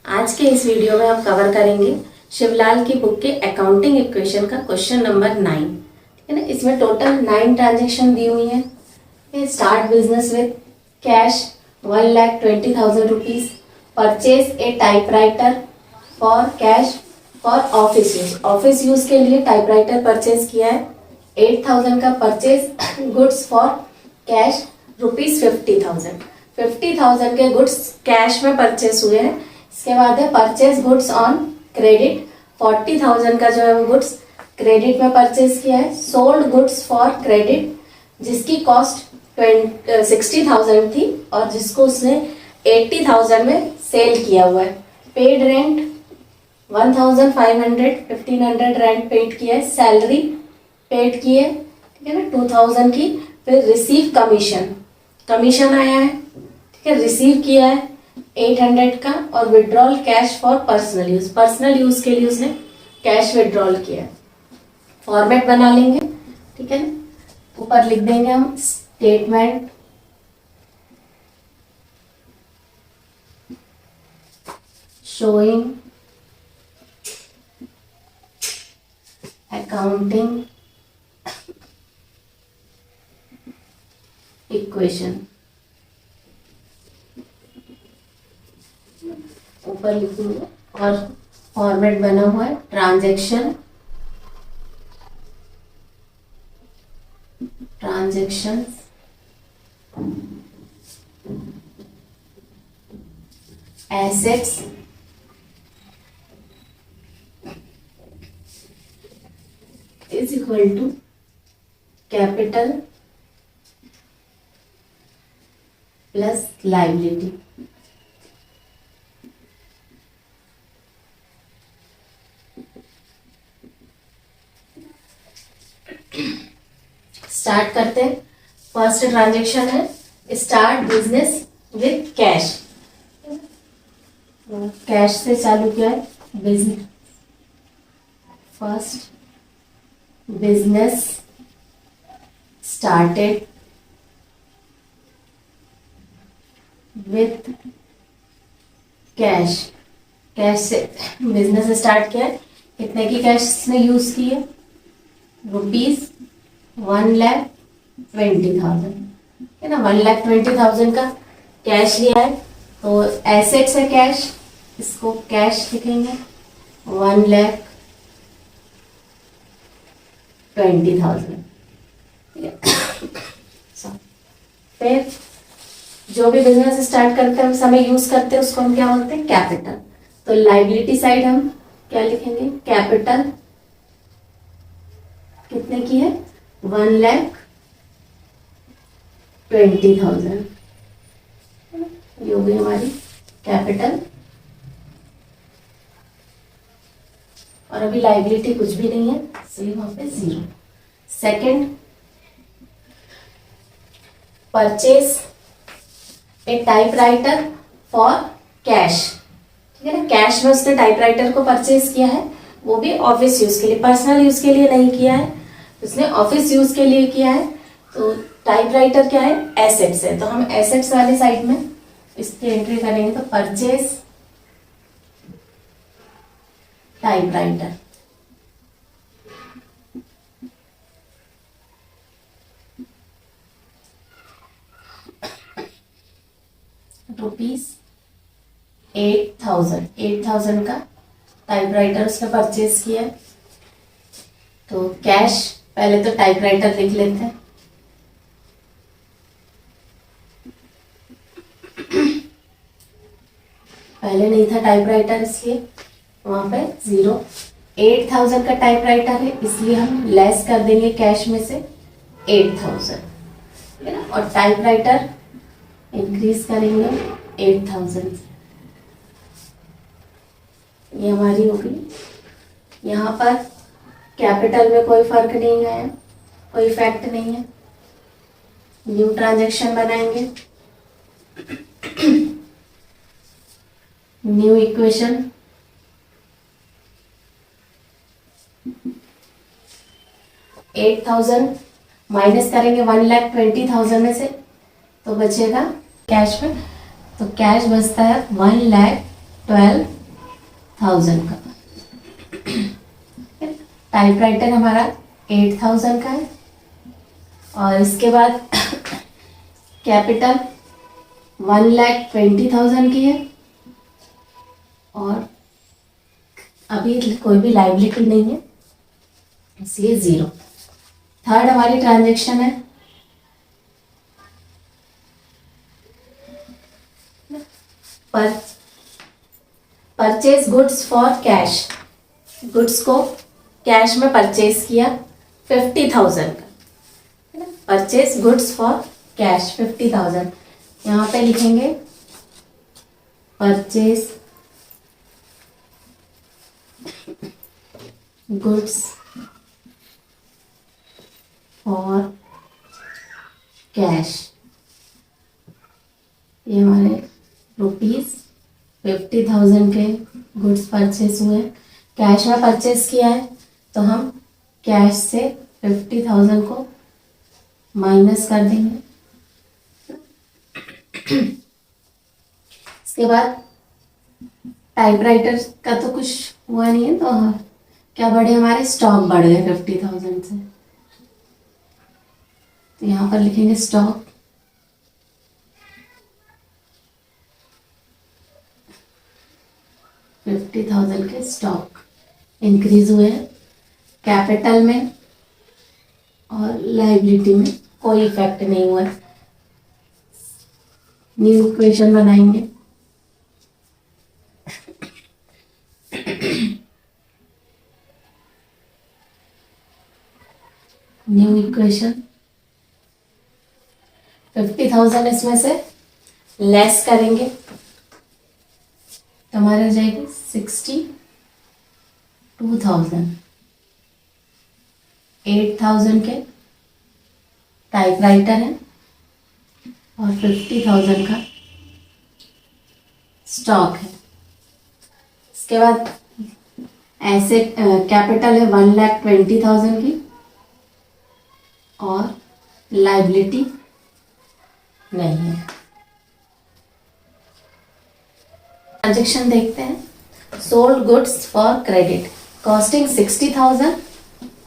आज के इस वीडियो में हम कवर करेंगे शिवलाल की बुक के अकाउंटिंग इक्वेशन का क्वेश्चन नंबर 9। ठीक है ना। इसमें टोटल 9 ट्रांजेक्शन दी हुई है। Start business with cash 1,20,000 rupees, purchase a typewriter for cash for office use. Office use के लिए टाइपराइटर परचेज किया है। 8,000 का परचेज गुड्स फॉर कैश ₹50,000। 50,000 के गुड्स कैश में परचेज हुए हैं। इसके बाद है परचेज गुड्स ऑन क्रेडिट। 40,000 का जो है वो गुड्स क्रेडिट में परचेज किया है। सोल्ड गुड्स फॉर क्रेडिट जिसकी कॉस्ट 60,000 थी और जिसको उसने 80,000 में सेल किया हुआ है। पेड रेंट 1,500 रेंट पेड किया है। सैलरी पेड की है, ठीक है ना, 2,000 की। फिर रिसीव कमीशन आया है, ठीक है, रिसीव किया है 800 का। और withdrawal cash for personal use के लिए उसने कैश विड्रॉल किया है। फॉर्मेट बना लेंगे, ठीक है ना। ऊपर लिख देंगे हम स्टेटमेंट शोइंग अकाउंटिंग इक्वेशन। ऊपर लिखूंगे और फॉर्मेट बना हुआ है transaction assets is equal to capital plus liability. Start करते हैं। फर्स्ट ट्रांजेक्शन है start business with cash. Cash से चालू किया है business. First business started with cash. Cash से बिजनेस स्टार्ट किया है। कितने की कैश ने यूज की है? ₹1,20,000, है ना। 1,20,000 का कैश लिया है तो एसेट्स है कैश, इसको कैश लिखेंगे 1,20,000। फिर जो भी बिजनेस स्टार्ट करते हैं उस समय यूज करते हैं उसको हम क्या बोलते हैं? कैपिटल। तो लायबिलिटी साइड हम क्या लिखेंगे? कैपिटल कितने की है? 1,20,000। ये हो गई हमारी कैपिटल। और अभी लायबिलिटी कुछ भी नहीं है इसलिए वहां पे 0। Second purchase a typewriter for cash, ठीक है ना। कैश में उसने टाइपराइटर को परचेज किया है, वो भी ऑफिस यूज के लिए, पर्सनल यूज के लिए नहीं किया है, उसने ऑफिस यूज के लिए किया है। तो टाइपराइटर क्या है? एसेट्स है। तो हम एसेट्स वाले साइड में इसकी एंट्री करेंगे। तो परचेज टाइपराइटर ₹8,000। 8,000 का टाइपराइटर उसने परचेज किया। तो कैश पहले तो टाइपराइटर लिख लेते हैं। पहले नहीं था टाइपराइटर इसलिए वहां पे 0। 8,000 का टाइपराइटर है इसलिए हम लेस कर देंगे कैश में से 8,000, ठीक है ना। और टाइपराइटर इंक्रीज करेंगे 8,000। ये हमारी होगी। यहाँ पर कैपिटल में कोई फर्क नहीं आया, कोई इफेक्ट नहीं है। न्यू ट्रांजैक्शन बनाएंगे, न्यू इक्वेशन। $8,000 माइनस करेंगे 1,20,000 में से तो बचेगा कैश में। तो कैश बचता है 1,12,000। 1000 का। टाइपराइटर हमारा 8000 का है। और इसके बाद कैपिटल 1,20,000 की है। और अभी कोई भी लाइबिलिटी नहीं है, इसलिए 0। थर्ड हमारी ट्रांजेक्शन है पर purchase goods for cash. Goods को कैश में परचेज किया 50,000 का, है ना। Purchase goods for cash 50,000। यहाँ पे लिखेंगे परचेज गुड्स फॉर कैश। ये हमारे ₹50,000 के गुड्स परचेस हुए। कैश में परचेस किया है तो हम कैश से 50,000 को माइनस कर देंगे। इसके बाद टाइपराइटर का तो कुछ हुआ नहीं है, तो क्या बढ़े, हमारे स्टॉक बढ़ गए 50,000 से। तो यहाँ पर लिखेंगे स्टॉक 50,000 के स्टॉक इंक्रीज हुए हैं। कैपिटल में और लाइबिलिटी में कोई इफेक्ट नहीं हुआ है। न्यू इक्वेशन बनाएंगे। न्यू इक्वेशन 50,000 इसमें से लेस करेंगे तो हमारे हो जाएगी 62,000। 8,000 के टाइपराइटर है और 50,000 का स्टॉक है। इसके बाद एसेट कैपिटल है 1,20,000 की और लाइबिलिटी नहीं है। ट्रांजेक्शन देखते हैं। Sold goods for credit costing 60,000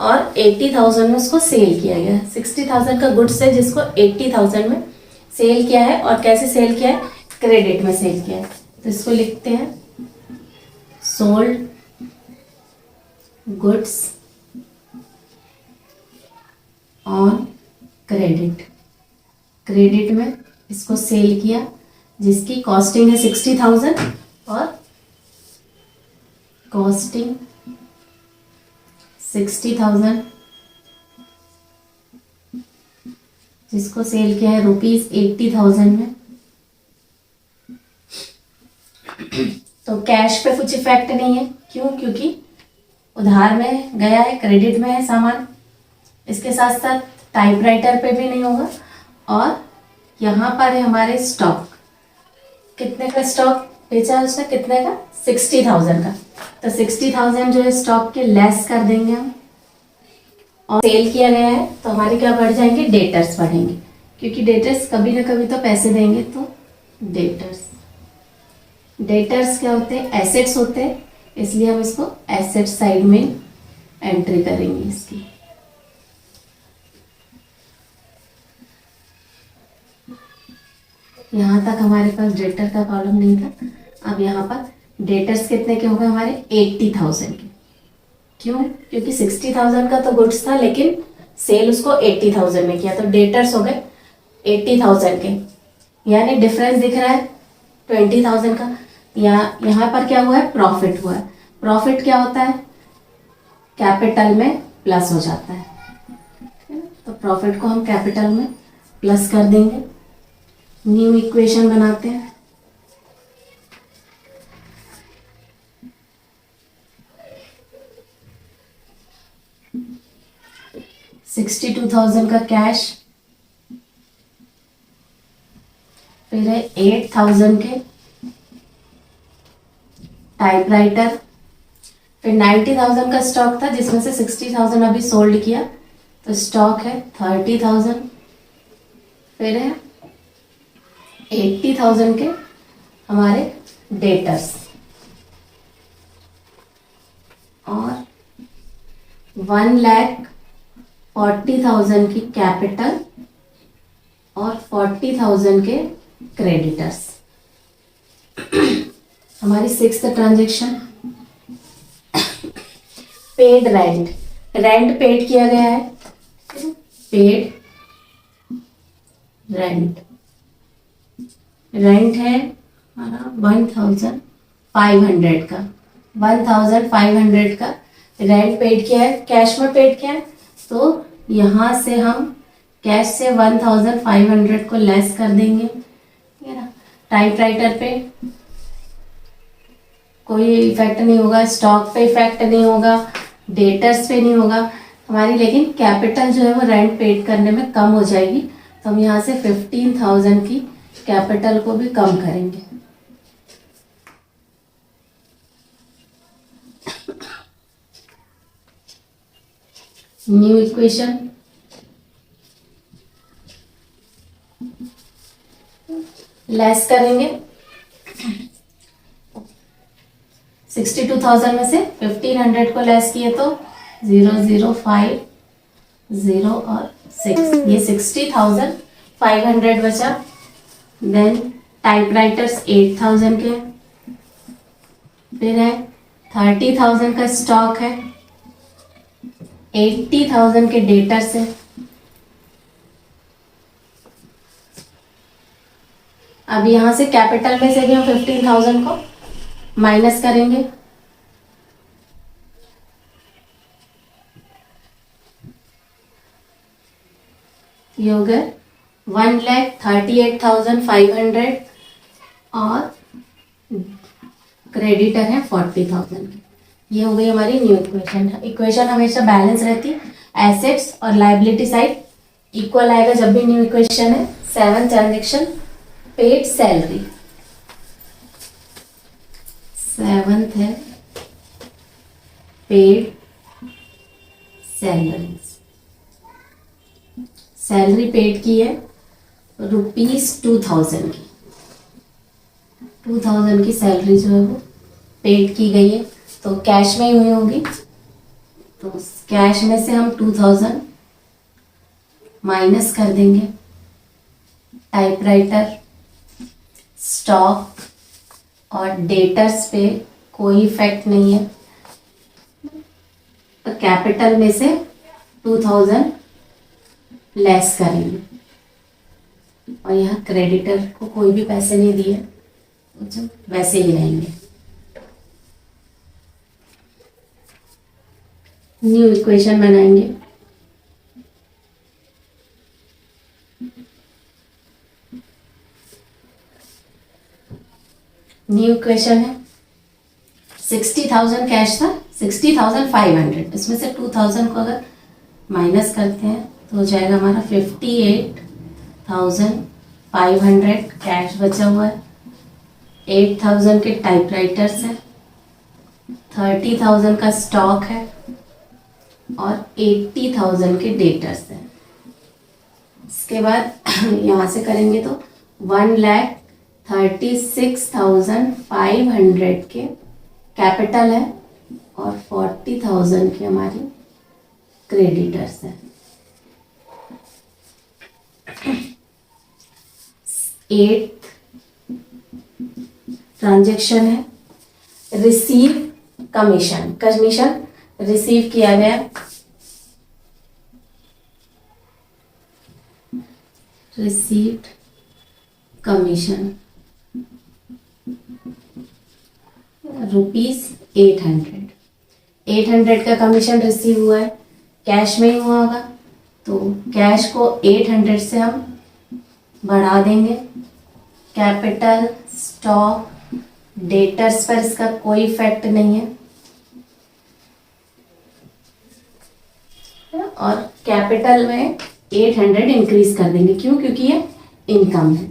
और 80,000 में उसको सेल किया गया। 60,000 का गुड्स है जिसको 80,000 में सेल किया है। और कैसे सेल किया है, क्रेडिट में सेल किया है। तो इसको लिखते हैं sold goods on credit. Credit में इसको सेल किया जिसकी कॉस्टिंग है 60,000 और कॉस्टिंग 60,000 जिसको सेल किया है ₹80,000 में। तो कैश पे कुछ इफेक्ट नहीं है। क्यों? क्योंकि उधार में गया है, क्रेडिट में है सामान। इसके साथ साथ टाइपराइटर पे भी नहीं होगा। और यहाँ पर है हमारे स्टॉक। कितने का स्टॉक बेचा है उसने, कितने का, 60,000 का। तो 60,000 जो है स्टॉक के लेस कर देंगे हम। और सेल किया गया है तो हमारे क्या बढ़ जाएंगे, डेटर्स बढ़ेंगे। क्योंकि डेटर्स कभी ना कभी तो पैसे देंगे। तो डेटर्स क्या होते हैं, एसेट्स होते हैं। इसलिए हम इसको एसेट साइड में एंट्री करेंगे इसकी। यहाँ तक हमारे पास डेटर का कॉलम नहीं था। अब यहाँ पर डेटर्स कितने के हो गए हमारे, 80,000 के। क्यों? क्योंकि 60,000 का तो गुड्स था लेकिन सेल उसको 80,000 में किया, तो डेटर्स हो गए 80,000 के। यानी डिफरेंस दिख रहा है 20,000 का। यहाँ पर क्या हुआ है, प्रॉफिट हुआ है। प्रॉफिट क्या होता है, कैपिटल में प्लस हो जाता है। तो प्रॉफिट को हम कैपिटल में प्लस कर देंगे। न्यू इक्वेशन बनाते हैं। $62,000 का कैश, फिर है 8,000 के टाइपराइटर, फिर 90,000 का स्टॉक था जिसमें से 60,000 अभी सोल्ड किया, तो स्टॉक है 30,000। फिर है 80,000 के हमारे डेटर्स। 1,40,000 की कैपिटल और 40,000 के क्रेडिटर्स। हमारी sixth transaction, paid rent, rent paid किया गया है, पेड रेंट, रेंट है हमारा 1,500 का, 1,500 का रेंट पेड किया है, कैश में पेड किया है, तो यहाँ से हम कैश से 1,500 को लेस कर देंगे, ठीक है ना। टाइपराइटर पे कोई इफेक्ट नहीं होगा, स्टॉक पे इफेक्ट नहीं होगा, डेटर्स पे नहीं होगा हमारी, लेकिन कैपिटल जो है वो रेंट पेड करने में कम हो जाएगी, तो हम यहाँ से 15,000 की कैपिटल को भी कम करेंगे। न्यू इक्वेशन, लेस करेंगे 62,000 में से 1,500 को लेस किए तो 0,050 और 6, ये 60,500 बचा। देन टाइपराइटर्स 8,000 के, फिर है 30,000 का स्टॉक है, 80,000 के डेटर्स है। अब यहाँ से कैपिटल में से भी हम 15,000 को माइनस करेंगे, ये हो गया 1,38,500 और क्रेडिटर है 40,000 की। ये हो गई हमारी न्यू इक्वेशन। इक्वेशन हमेशा बैलेंस रहती है, एसेट्स और लाइबिलिटी साइड इक्वल आएगा जब भी न्यू इक्वेशन है। 7th transaction, paid salary, 7th है पेड सैलरीज। सैलरी पेड की है ₹2,000 की, 2,000 की सैलरी जो है वो पेड की गई है, तो कैश में ही हुई होगी, तो कैश में से हम 2,000 माइनस कर देंगे। टाइपराइटर, स्टॉक और डेटर्स पे कोई इफेक्ट नहीं है, तो कैपिटल में से 2,000 लेस करेंगे, और यहाँ क्रेडिटर को कोई भी पैसे नहीं दिए, तो वैसे ही रहेंगे। न्यू इक्वेशन बनाएंगे, न्यू इक्वेशन है 60,000 कैश था, 60,500, इसमें से 2,000 को अगर माइनस करते हैं तो हो जाएगा हमारा 58,500 कैश बचा हुआ है, 8,000 के टाइपराइटर्स है, 30,000 का स्टॉक है और 80,000 के डेटर्स है। इसके बाद यहाँ से करेंगे तो 1,36,500 के कैपिटल है और 40,000 की हमारी क्रेडिटर्स है। 8th ट्रांजेक्शन है रिसीव कमीशन, कमीशन रिसीव किया गया, रिसीव्ड कमीशन ₹800, 800 का कमीशन रिसीव हुआ है, कैश में ही हुआ होगा, तो कैश को 800 से हम बढ़ा देंगे। कैपिटल, स्टॉक, डेटर्स पर इसका कोई इफेक्ट नहीं है, और कैपिटल में 800 इंक्रीज कर देंगे, क्यों? क्योंकि ये इनकम है,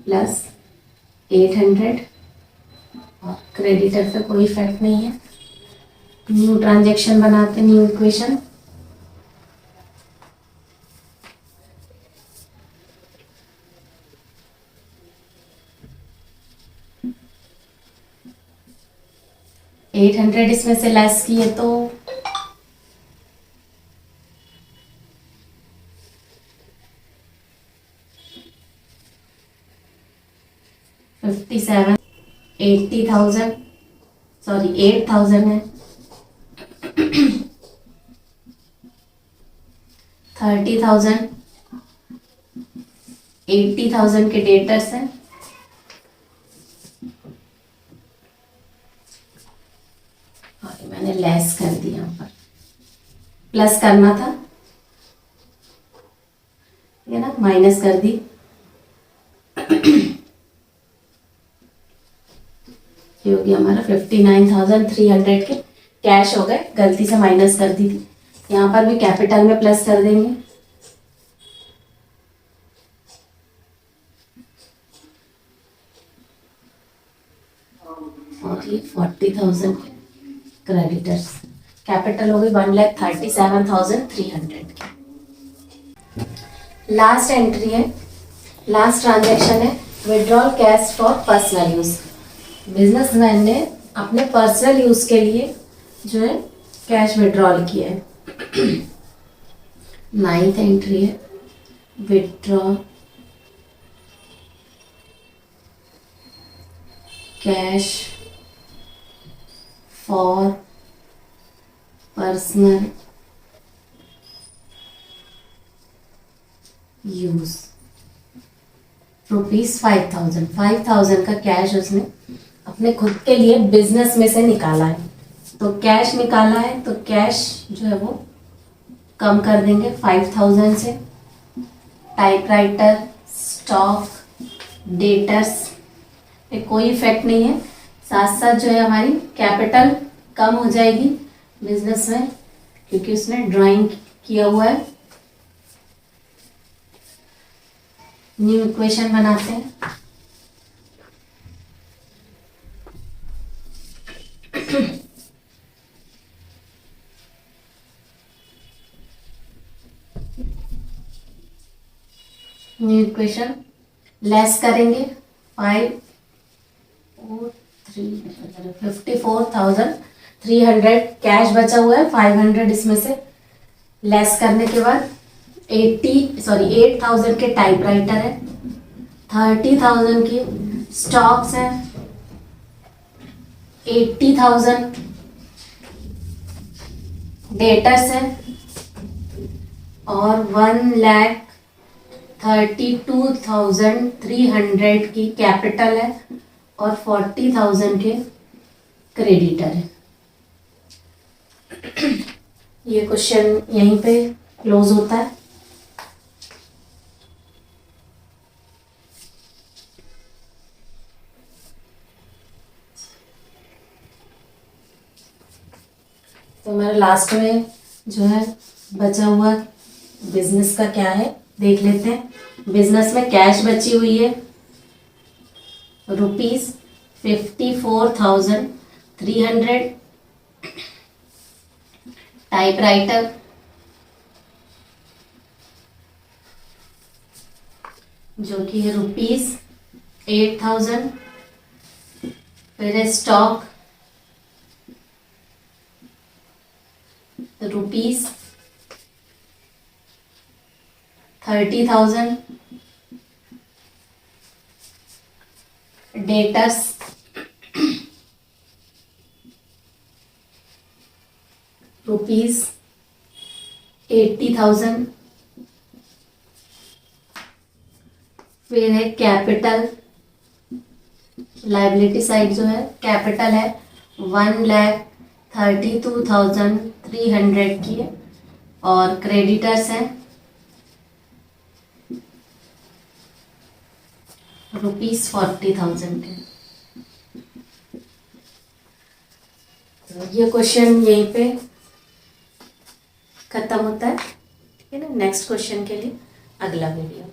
प्लस 800 और क्रेडिटर पे कोई इफेक्ट नहीं है। न्यू ट्रांजेक्शन बनाते, न्यू इक्वेशन, $800 इसमें से लेस किए तो 57, 80,000, सॉरी 8,000 है, 30,000, 80,000 के डेटर्स हैं, और मैंने लेस कर दिया, यहाँ पर प्लस करना था, ये ना, माइनस कर दी। ये हो गया हमारा 59,300 के कैश हो गए, गलती से माइनस कर दी थी। यहाँ पर भी कैपिटल में प्लस कर देंगे, और ये 40,000 क्रेडिटर्स, कैपिटल हो गई 1,37,300 की। लास्ट एंट्री है, लास्ट ट्रांजैक्शन है, withdrawal cash for personal use. Businessman ने अपने पर्सनल यूज के लिए जो है कैश विड्रॉल किया है। 9th एंट्री है, withdraw cash for personal use, ₹5,000। 5,000 का कैश उसने अपने खुद के लिए बिजनेस में से निकाला है। तो कैश निकाला है तो कैश जो है वो कम कर देंगे 5,000 से। टाइपराइटर, स्टॉक, डेटर्स पे कोई इफेक्ट नहीं है। साथ साथ जो है हमारी कैपिटल कम हो जाएगी बिजनेस में, क्योंकि उसने ड्राइंग किया हुआ है। न्यू इक्वेशन बनाते हैं। न्यू इक्वेशन लेस करेंगे 54,300 कैश बचा हुआ है, 500 इसमें से लेस करने के बाद 8,000 के टाइपराइटर है, 30,000 की स्टॉक्स है, 80,000 डेटर्स है, और 1,32,300 की कैपिटल है, और 40,000 के क्रेडिटर है। ये क्वेश्चन यहीं पे क्लोज होता है। तो हमारा लास्ट में जो है बचा हुआ बिजनेस का क्या है देख लेते हैं। बिजनेस में कैश बची हुई है ₹54,300, टाइपराइटर जो कि है ₹8,000, फिर है स्टॉक ₹30,000, डेटर्स ₹80,000, फिर है कैपिटल, लायबिलिटी साइड जो है कैपिटल है 1,32,300 की है, और क्रेडिटर्स हैं ₹40,000 के। तो ये क्वेश्चन यहीं पे खत्म होता है। ठीक है ना। नेक्स्ट क्वेश्चन के लिए अगला वीडियो।